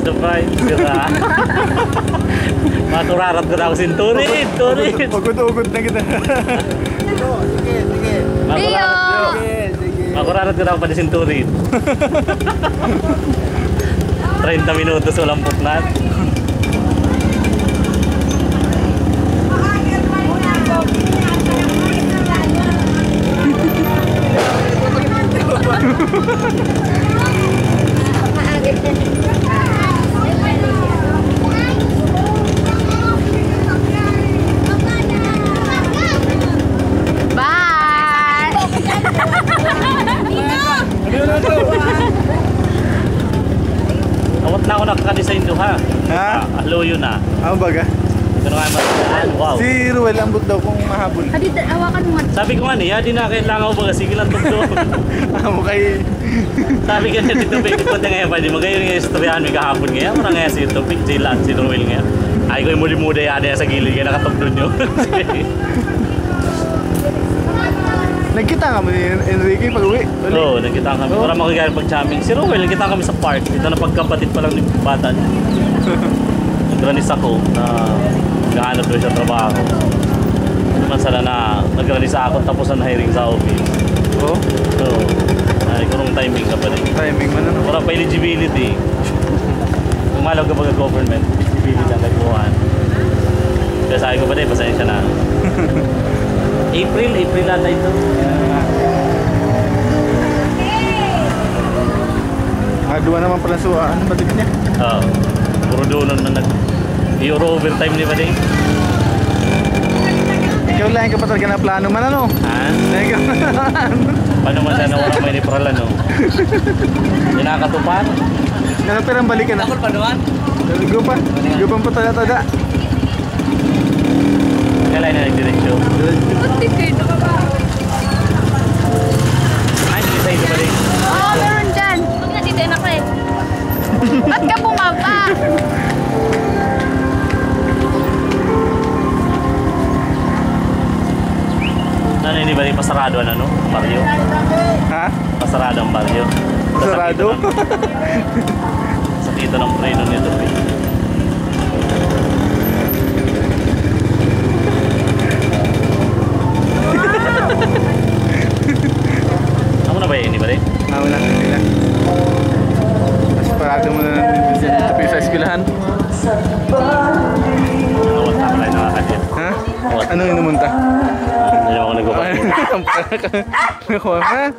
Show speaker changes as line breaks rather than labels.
Surprise, sira. Maturarat ko na ako sinturin. Turin.
Ugod-ugod na kita. Sige.
Maturarat ko na ako pa di sinturin. 30 minutos walang putnat. Awat na ako nakaka-design to ha.
Ha?
Alo yun na.
Ano baga?
Ito na nga masalaan. Wow.
Si Ruel ambot daw kung mahabol.
Hadi, awakan mo nga.
Sabi ko nga niya, di na kailangan ko baga. Sige lang tugdo.
Amo kay...
Sabi ka niya dito, Pig. Ito na ngayon pa. Di magayon nga yung istoryahan may kahapon ngayon. Mara nga si ito, Pig. Si Ruel nga. Ay ko yung muli-muda yan sa gilid kaya nakatugdo nyo.
Nagkita nga mo ni Enrique pag-uwi?
Oo, nagkita kami. Para makagaya pag-jamming. Si Ruel, nagkita kami sa park. Dito na pagkapatid pa lang ni bata niya. Nagranis ako na naghahanap doon siya trabaho. Naman sana na nagranis ako tapos na hiring sa office.
Oo?
So, ay kurong timing ka pa rin.
Timing man ano?
Para pa eligibility. Kung malaw ka pag government, eligibility ang nagbuhan. Kaya sabi ko pa rin, pasensya na. April nata ito.
Dua naman pala suwa. Ano ba tignan niya?
Oo. Puro doon na Euro overtime ni ba din?
Ikaw lang ka pa talaga na plano man ano?
Ha?
Ikaw
Paano man sana wala may nipralan no? Hindi nakakatupan?
Ano perang balikan na?
Takol pa naman?
Gupang pa tada-tada.
Kailan na nagdiretso?
Pati kayo na ba?
Ay, design ka ba din?
Oo, meron dyan. Huwag na dito na ko eh. Ba't ka bumaba?
Ano hindi ba rin pasarado ano? Baryo?
Ha?
Pasarado ang baryo?
Pasarado?
Sakito ng preno nito. Ako na ba yun? Hindi ba rin?
Ako na, hindi na. Mas parado mo na tapi sa eskwelahan.
Awat na pala yung nakakadit.
Ha? Ano yung namunta?
Hindi ako nagpapakita.
Nakuha ka?